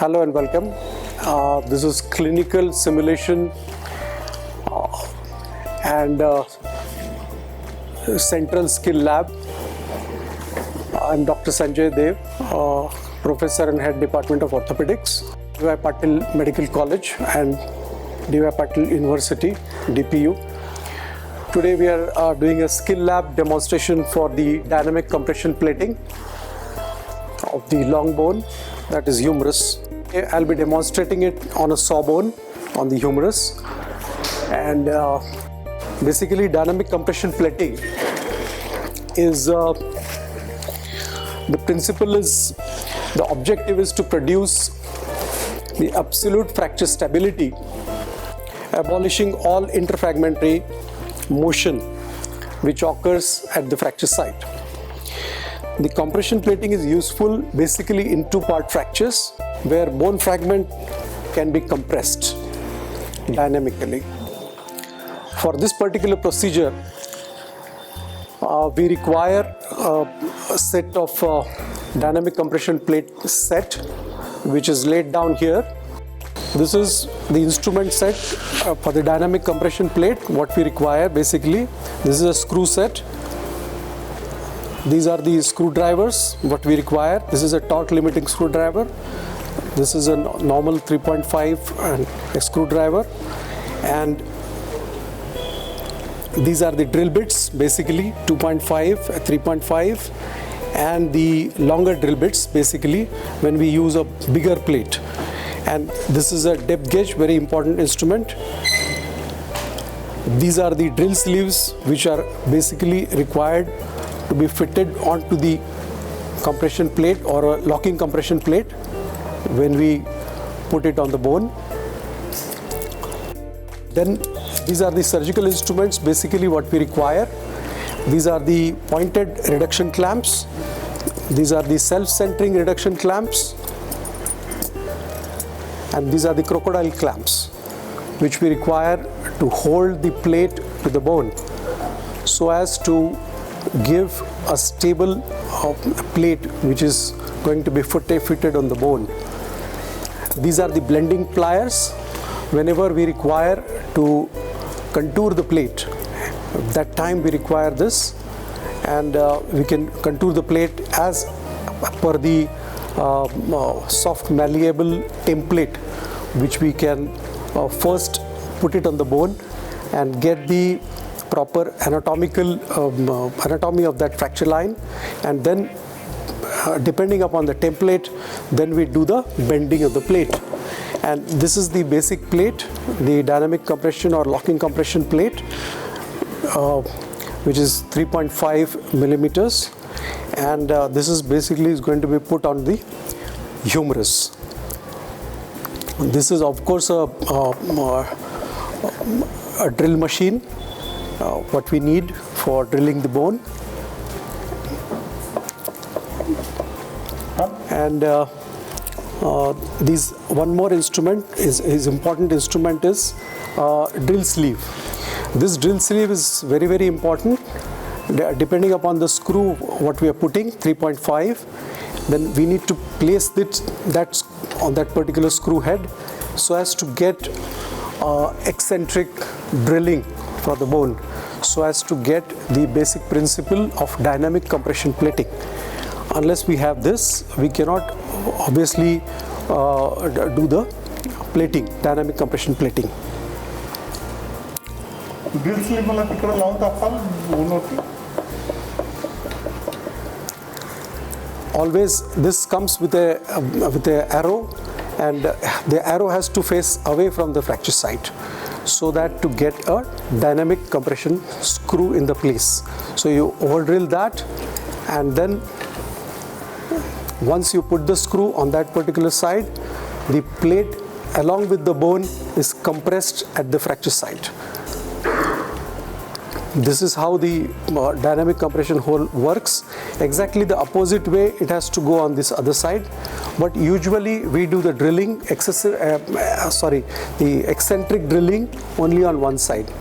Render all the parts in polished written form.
Hello and welcome. This is clinical simulation and Central Skill Lab. I'm Dr. Sanjay Dev, Professor and Head Department of Orthopedics, D.Y. Patil Medical College and D.Y. Patil University, DPU. Today we are doing a skill lab demonstration for the dynamic compression plating of the long bone, that is humerus. I'll be demonstrating it on a sawbone on the humerus, and basically dynamic compression plating is the principle is the objective is to produce the absolute fracture stability, abolishing all interfragmentary motion which occurs at the fracture site. The compression plating is useful basically in two-part fractures where bone fragment can be compressed dynamically. For this particular procedure, we require a set of dynamic compression plate set, which is laid down here. This is the instrument set for the dynamic compression plate. What we require basically, this is a screw set. These are the screwdrivers, what we require. This is a torque limiting screwdriver. This is a normal 3.5 screwdriver. And these are the drill bits, basically 2.5, 3.5, and the longer drill bits, basically when we use a bigger plate. And this is a depth gauge, very important instrument. These are the drill sleeves which are basically required to be fitted onto the compression plate or a locking compression plate when we put it on the bone. Then these are the surgical instruments, basically what we require. These are the pointed reduction clamps. These are the self-centering reduction clamps. And these are the crocodile clamps, which we require to hold the plate to the bone so as to give a stable plate which is going to be fitted on the bone. These are the blending pliers. Whenever we require to contour the plate, that time we require this, and we can contour the plate as per the soft malleable template, which we can first put it on the bone and get the proper anatomical anatomy of that fracture line, and then depending upon the template, then we do the bending of the plate. And this is the basic plate, the dynamic compression or locking compression plate, which is 3.5 millimeters, and this is basically going to be put on the humerus. This is of course a drill machine, what we need for drilling the bone. And one more instrument is important instrument is drill sleeve. This drill sleeve is very, very important. Depending upon the screw what we are putting, 3.5, then we need to place that on that particular screw head so as to get eccentric drilling for the bone, so as to get the basic principle of dynamic compression plating. Unless we have this, we cannot obviously do the plating, dynamic compression plating. Always this comes with a arrow, and the arrow has to face away from the fracture site, so that to get a dynamic compression screw in the place. So you over drill that, and then once you put the screw on that particular side, the plate along with the bone is compressed at the fracture site. This is how the dynamic compression hole works. Exactly the opposite way it has to go on this other side, but usually we do the drilling, the eccentric drilling only on one side.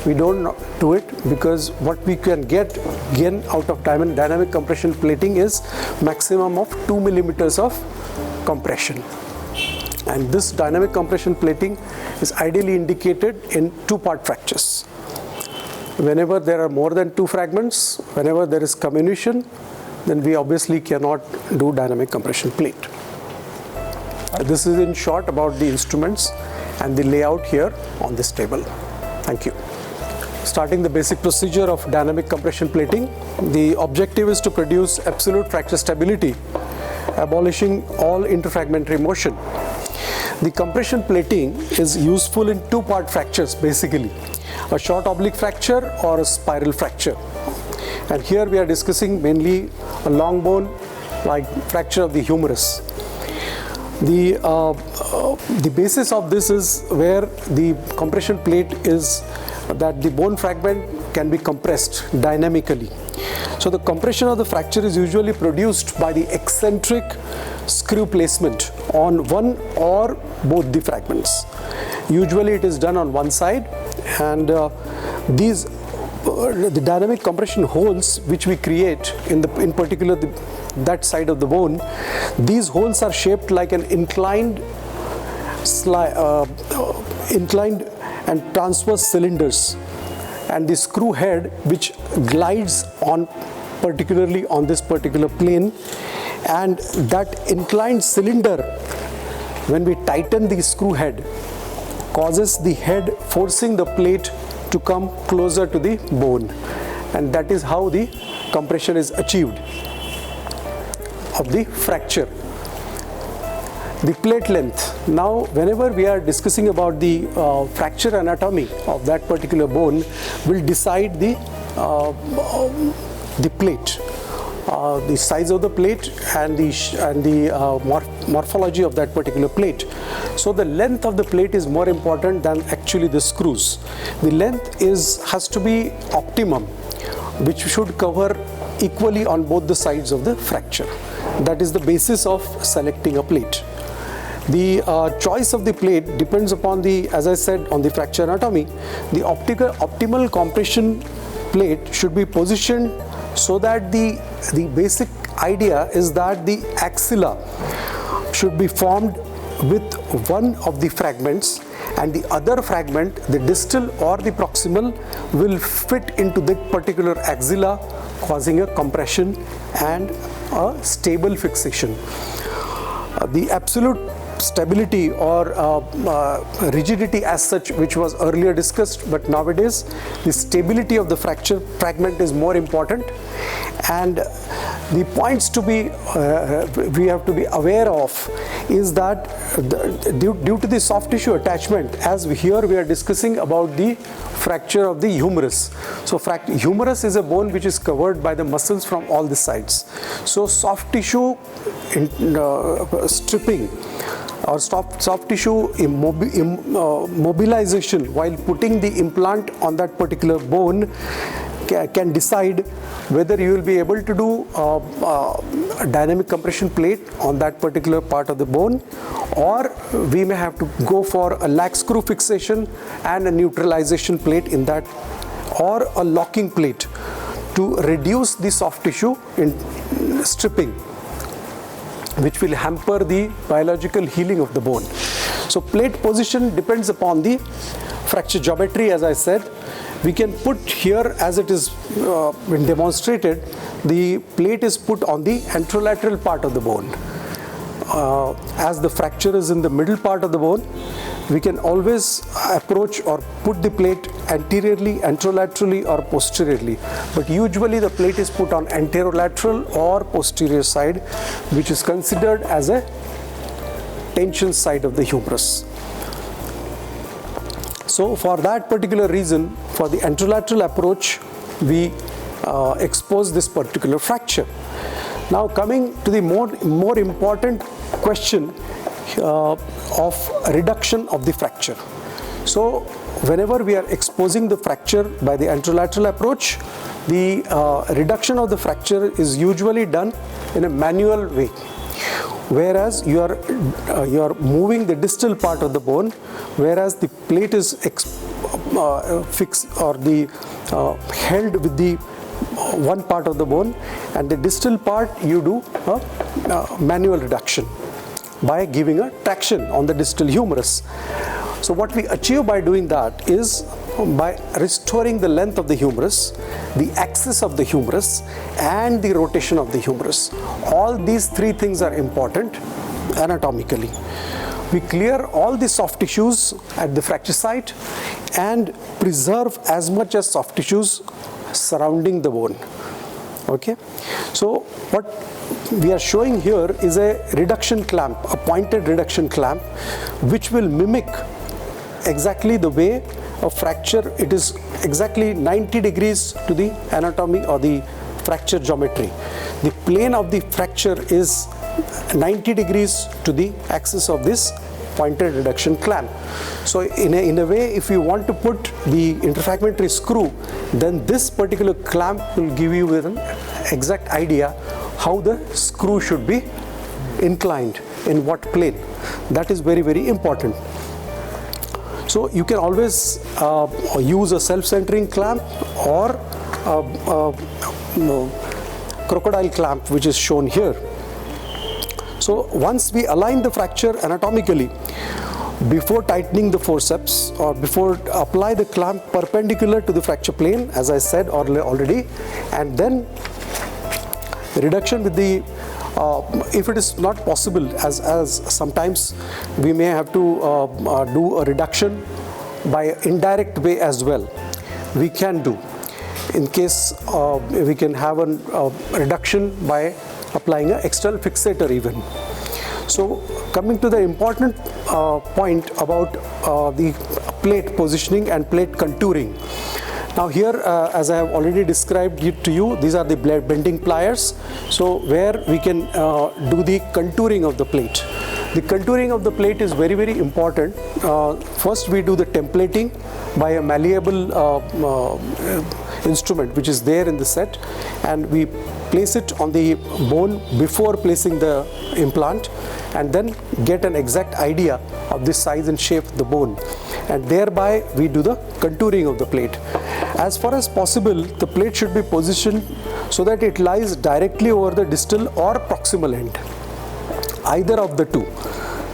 We don't do it because what we can get gain out of dynamic compression plating is maximum of 2 millimeters of compression. And this dynamic compression plating is ideally indicated in two-part fractures. Whenever there are more than two fragments, whenever there is comminution, then we obviously cannot do dynamic compression plate. This is in short about the instruments and the layout here on this table. Thank you. Starting the basic procedure of dynamic compression plating, the objective is to produce absolute fracture stability, abolishing all interfragmentary motion. The compression plating is useful in two-part fractures basically, a short oblique fracture or a spiral fracture. And here we are discussing mainly a long bone like fracture of the humerus. The basis of this is where the compression plate is that the bone fragment can be compressed dynamically. So the compression of the fracture is usually produced by the eccentric screw placement on one or both the fragments. Usually it is done on one side, and the dynamic compression holes which we create in particular that side of the bone, these holes are shaped like an inclined and transverse cylinders, and the screw head which glides on particularly on this particular plane, and that inclined cylinder, when we tighten the screw head, causes the head forcing the plate to come closer to the bone, and that is how the compression is achieved of the fracture. The plate length. Now, whenever we are discussing about the fracture anatomy of that particular bone, will decide the plate, the size of the plate, and the morphology of that particular plate. So the length of the plate is more important than actually the screws. The length has to be optimum, which should cover equally on both the sides of the fracture. That is the basis of selecting a plate. The choice of the plate depends upon as I said, on the fracture anatomy. The optimal compression plate should be positioned so that the basic idea is that the axilla should be formed with one of the fragments, and the other fragment, the distal or the proximal, will fit into that particular axilla, causing a compression and a stable fixation. The absolute stability or rigidity as such, which was earlier discussed, but nowadays the stability of the fracture fragment is more important, and the points to be we have to be aware of is that due to the soft tissue attachment, as here we are discussing about the fracture of the humerus. So humerus is a bone which is covered by the muscles from all the sides. So soft tissue stripping or soft tissue mobilization while putting the implant on that particular bone can decide whether you will be able to do a dynamic compression plate on that particular part of the bone, or we may have to go for a lax screw fixation and a neutralization plate in that, or a locking plate to reduce the soft tissue in stripping, which will hamper the biological healing of the bone. So plate position depends upon the fracture geometry. As I said, we can put here, as it is been demonstrated, the plate is put on the anterolateral part of the bone. As the fracture is in the middle part of the bone, we can always approach or put the plate anteriorly, anterolaterally, or posteriorly. But usually the plate is put on anterolateral or posterior side, which is considered as a tension side of the humerus. So for that particular reason, for the anterolateral approach, we expose this particular fracture. Now coming to the more important question of reduction of the fracture. So whenever we are exposing the fracture by the anterolateral approach, the reduction of the fracture is usually done in a manual way, whereas you are moving the distal part of the bone, whereas the plate is fixed or held with the one part of the bone, and the distal part you do a manual reduction. by giving a traction on the distal humerus. So what we achieve by doing that is by restoring the length of the humerus, the axis of the humerus, and the rotation of the humerus. All these three things are important anatomically. We clear all the soft tissues at the fracture site and preserve as much as soft tissues surrounding the bone. Okay, so what we are showing here is a reduction clamp, a pointed reduction clamp, which will mimic exactly the way a fracture. It is exactly 90 degrees to the anatomy or the fracture geometry. The plane of the fracture is 90 degrees to the axis of this pointed reduction clamp. So in a way, if you want to put the interfragmentary screw, then this particular clamp will give you an exact idea how the screw should be inclined, in what plane. That is very, very important. So you can always use a self-centering clamp or crocodile clamp, which is shown here. So once we align the fracture anatomically, before tightening the forceps or before apply the clamp perpendicular to the fracture plane, as I said already, and then reduction with the if it is not possible, as sometimes we may have to do a reduction by indirect way as well, we can do. In case we can have a reduction by applying an external fixator even. So coming to the important point about the plate positioning and plate contouring. Now here, as I have already described it to you, these are the bending pliers. So where we can do the contouring of the plate. The contouring of the plate is very, very important. First we do the templating by a malleable instrument which is there in the set, and we place it on the bone before placing the implant, and then get an exact idea of the size and shape of the bone, and thereby we do the contouring of the plate. As far as possible, the plate should be positioned so that it lies directly over the distal or proximal end, either of the two.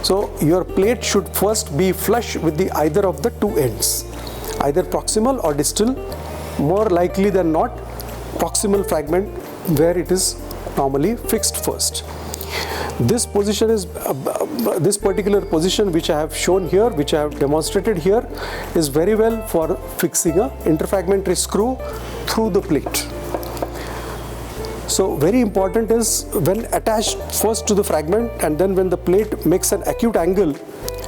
So your plate should first be flush with the either of the two ends, either proximal or distal. More likely than not, proximal fragment, where it is normally fixed first. This position is this particular position which I have shown here, which I have demonstrated here, is very well for fixing a interfragmentary screw through the plate. So very important is when attached first to the fragment, and then when the plate makes an acute angle,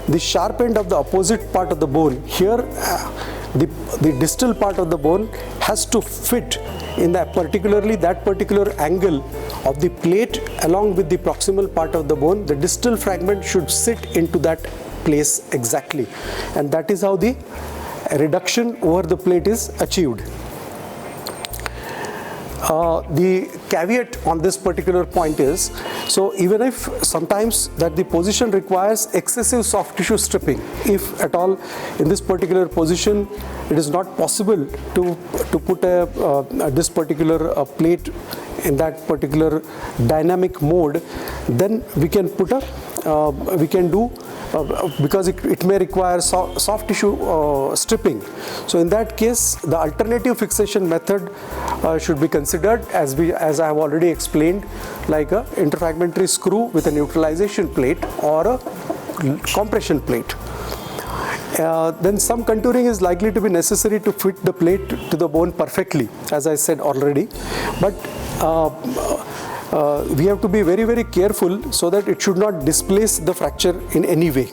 the sharp end of the opposite part of the bone here, the distal part of the bone has to fit in that particular angle of the plate along with the proximal part of the bone. The distal fragment should sit into that place exactly, and that is how the reduction over the plate is achieved. The caveat on this particular point is, so even if sometimes that the position requires excessive soft tissue stripping, if at all in this particular position it is not possible to put this particular plate in that particular dynamic mode, then we can put we can do because it may require soft tissue stripping. So in that case, the alternative fixation method should be considered, as I have already explained, like a interfragmentary screw with a neutralization plate or a compression plate. Then some contouring is likely to be necessary to fit the plate to the bone perfectly, as I said already, but we have to be very, very careful so that it should not displace the fracture in any way.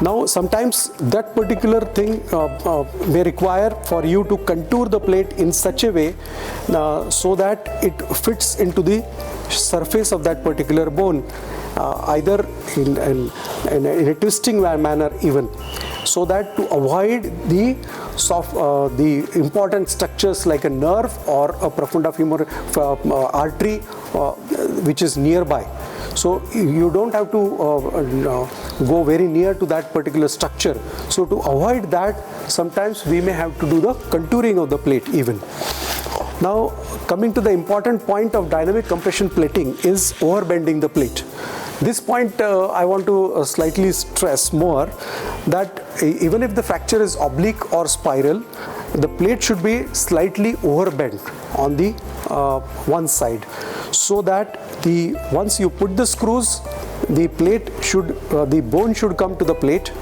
Now sometimes that particular thing may require for you to contour the plate in such a way so that it fits into the surface of that particular bone, either in a twisting manner even, so that to avoid the important structures like a nerve or a profunda femoral artery which is nearby. So you don't have to go very near to that particular structure. So to avoid that, sometimes we may have to do the contouring of the plate even. Now coming to the important point of dynamic compression plating is overbending the plate. This point I want to slightly stress more, that even if the fracture is oblique or spiral, the plate should be slightly overbent on the one side, so that once you put the screws, the plate should, the bone should come to the plate,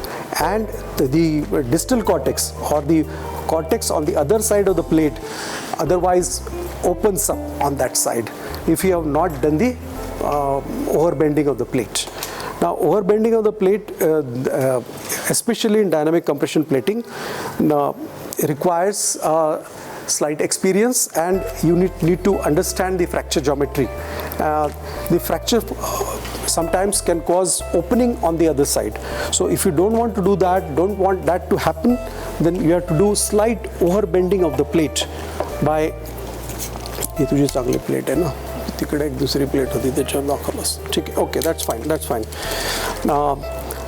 and the distal cortex or the cortex on the other side of the plate otherwise opens up on that side if you have not done the overbending of the plate. Now, overbending of the plate, especially in dynamic compression plating, requires slight experience, and you need to understand the fracture geometry. The fracture sometimes can cause opening on the other side. So if you don't want to do that, don't want that to happen, then you have to do slight overbending of the plate by, ये तुझी चांगली plate है ना, तिकडे एक दूसरी plate होती त्याच्यावर दाखवलंस, ठीक आहे, okay, that's fine.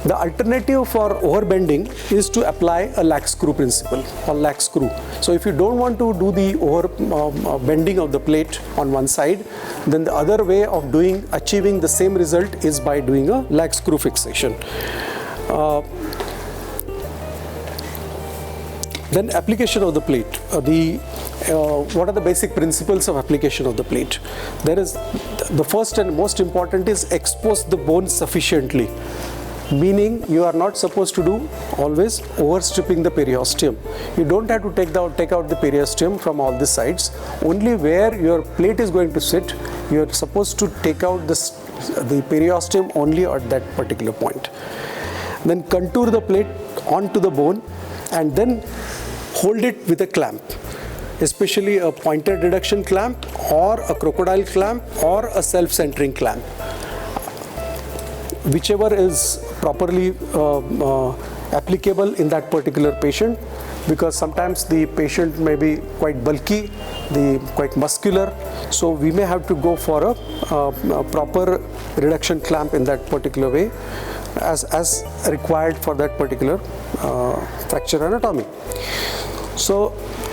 The alternative for overbending is to apply a lag screw principle or lag screw. So if you don't want to do the bending of the plate on one side, then the other way of achieving the same result is by doing a lag screw fixation. Then application of the plate. What are the basic principles of application of the plate? There is the first and most important is expose the bone sufficiently. Meaning you are not supposed to do always overstripping the periosteum. You don't have to take out the periosteum from all the sides. Only where your plate is going to sit, you are supposed to take out the periosteum only at that particular point. Then contour the plate onto the bone and then hold it with a clamp, especially a pointed reduction clamp or a crocodile clamp or a self-centering clamp, whichever is properly applicable in that particular patient, because sometimes the patient may be quite bulky, quite muscular, so we may have to go for a proper reduction clamp in that particular way as required for that particular fracture anatomy. So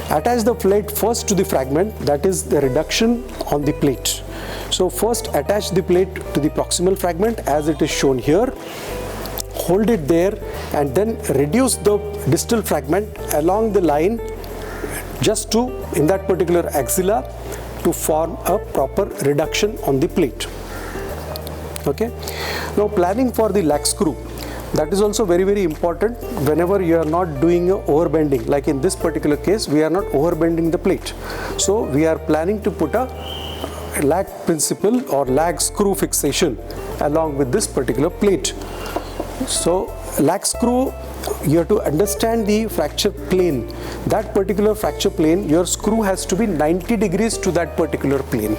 attach the plate first to the fragment, that is the reduction on the plate. So first attach the plate to the proximal fragment as it is shown here, hold it there, and then reduce the distal fragment along the line just to, in that particular axilla, to form a proper reduction on the plate. Okay. Now planning for the lag screw, that is also very, very important whenever you are not doing a overbending. Like in this particular case, we are not overbending the plate. So we are planning to put a lag principle or lag screw fixation along with this particular plate. So lag screw, you have to understand the fracture plane. That particular fracture plane, your screw has to be 90 degrees to that particular plane.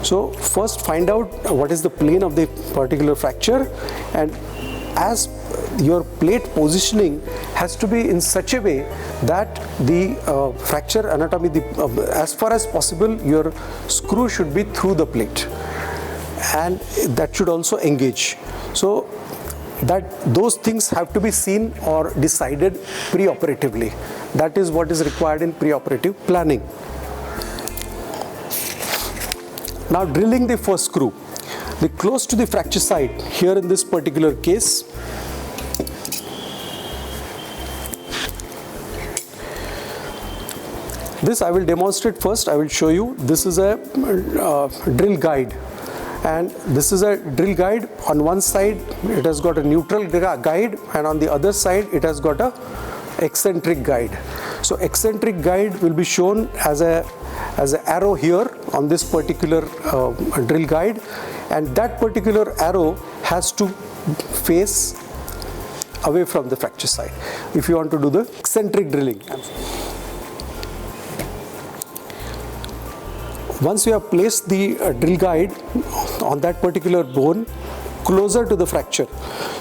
So first find out what is the plane of the particular fracture, and as your plate positioning has to be in such a way that the fracture anatomy, as far as possible, your screw should be through the plate, and that should also engage. So that those things have to be seen or decided pre-operatively. That is what is required in pre-operative planning. Now drilling the first screw. The close to the fracture site, here in this particular case, this I will demonstrate first. I will show you. This is a drill guide, and this is a drill guide. On one side it has got a neutral guide, and on the other side it has got a eccentric guide. So eccentric guide will be shown as an arrow here on this particular drill guide, and that particular arrow has to face away from the fracture site if you want to do the eccentric drilling. Once you have placed the drill guide on that particular bone closer to the fracture.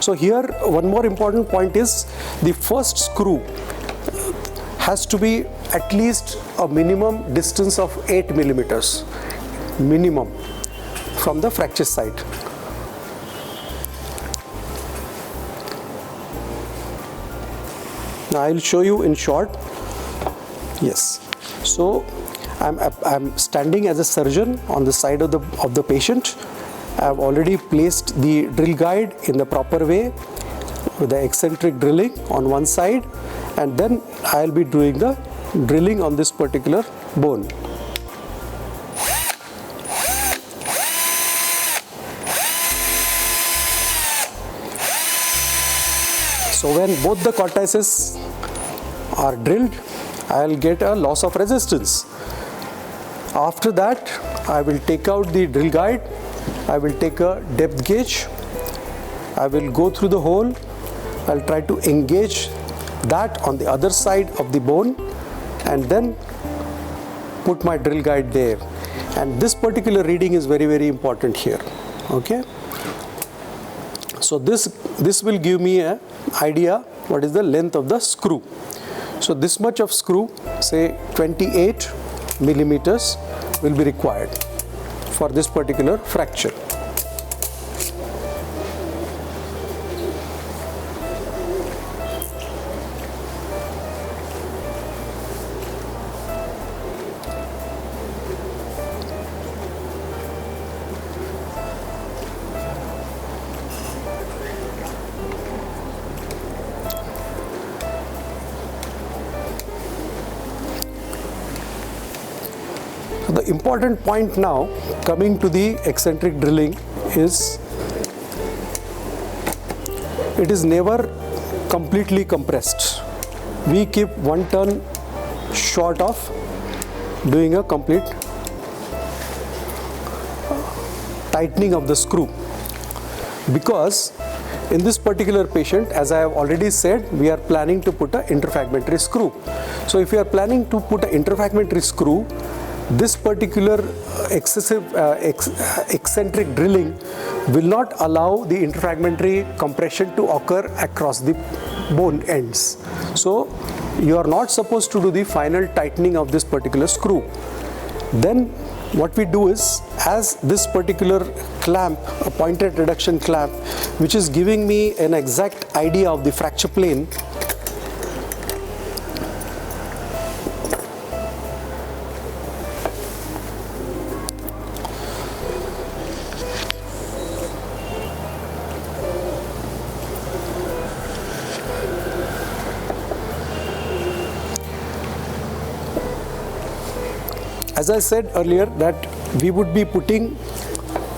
So here one more important point is the first screw has to be at least a minimum distance of 8 millimeters minimum from the fracture site. Now I will show you in short. Yes. So I'm standing as a surgeon on the side of the patient, I have already placed the drill guide in the proper way with the eccentric drilling on one side, and then I will be doing the drilling on this particular bone. So when both the cortices are drilled, I will get a loss of resistance. After that, I will take out the drill guide, I will take a depth gauge, I will go through the hole, I will try to engage that on the other side of the bone, and then put my drill guide there. And this particular reading is very, very important here. Okay. So this will give me an idea what is the length of the screw. So this much of screw, say 28 millimeters, will be required for this particular fracture. The important point now, coming to the eccentric drilling, is it is never completely compressed. We keep 1 turn short of doing a complete tightening of the screw, because in this particular patient, as I have already said, we are planning to put an interfragmentary screw. So if you are planning to put an interfragmentary screw, this particular eccentric drilling will not allow the interfragmentary compression to occur across the bone ends. So you are not supposed to do the final tightening of this particular screw. Then what we do is, as this particular clamp, a pointed reduction clamp, which is giving me an exact idea of the fracture plane, as I said earlier, that we would be putting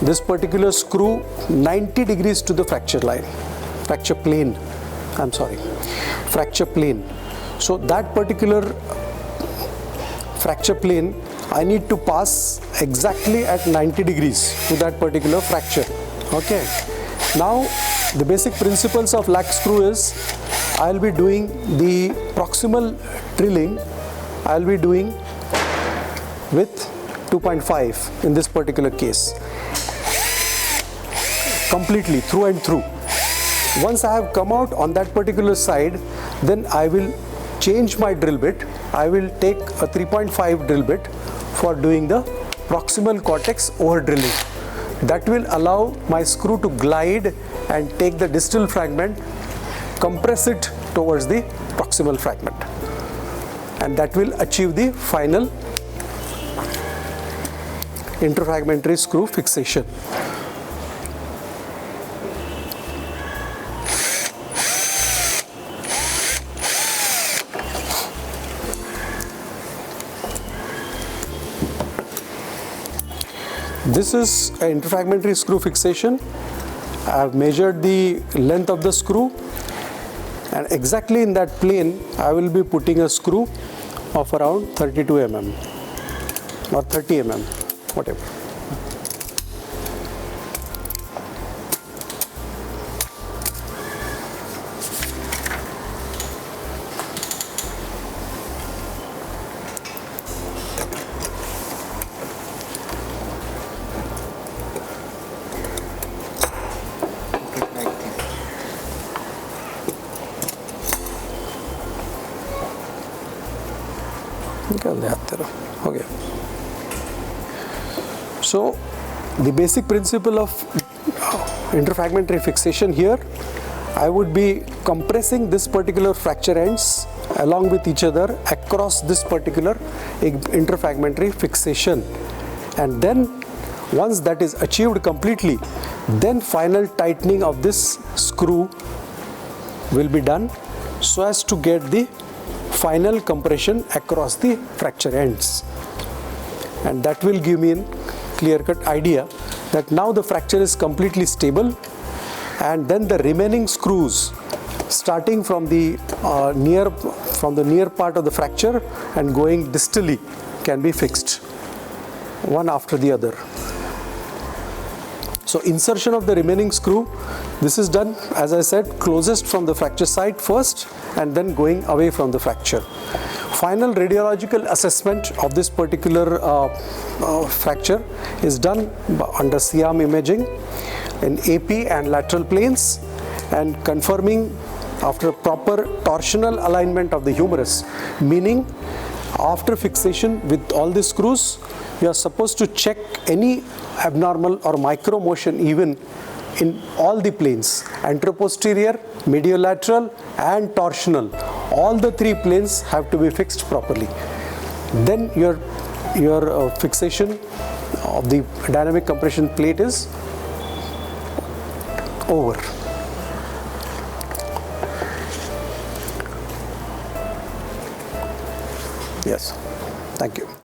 this particular screw 90 degrees to the fracture line, fracture plane. So that particular fracture plane, I need to pass exactly at 90 degrees to that particular fracture. Okay. Now the basic principles of lag screw is, I will be doing the proximal drilling, I will be doing with 2.5 in this particular case, completely through and through. Once I have come out on that particular side, then I will change my drill bit. I will take a 3.5 drill bit for doing the proximal cortex over drilling. That will allow my screw to glide and take the distal fragment, compress it towards the proximal fragment, and that will achieve the final interfragmentary screw fixation. This is an interfragmentary screw fixation. I have measured the length of the screw, and exactly in that plane I will be putting a screw of around 32 mm or 30 mm, whatever. Okay. So the basic principle of interfragmentary fixation here, I would be compressing this particular fracture ends along with each other across this particular interfragmentary fixation, and then Once that is achieved completely, then final tightening of this screw will be done so as to get the final compression across the fracture ends. And that will give me a clear-cut idea that now the fracture is completely stable, and then the remaining screws starting from the near part of the fracture and going distally can be fixed one after the other. So insertion of the remaining screw, this is done, as I said, closest from the fracture site first and then going away from the fracture. Final radiological assessment of this particular fracture is done under C-arm imaging in AP and lateral planes, and confirming after proper torsional alignment of the humerus, meaning after fixation with all the screws, you are supposed to check any abnormal or micro motion even in all the planes, anteroposterior, mediolateral and torsional. All the three planes have to be fixed properly. Then your fixation of the dynamic compression plate is over. Yes, thank you.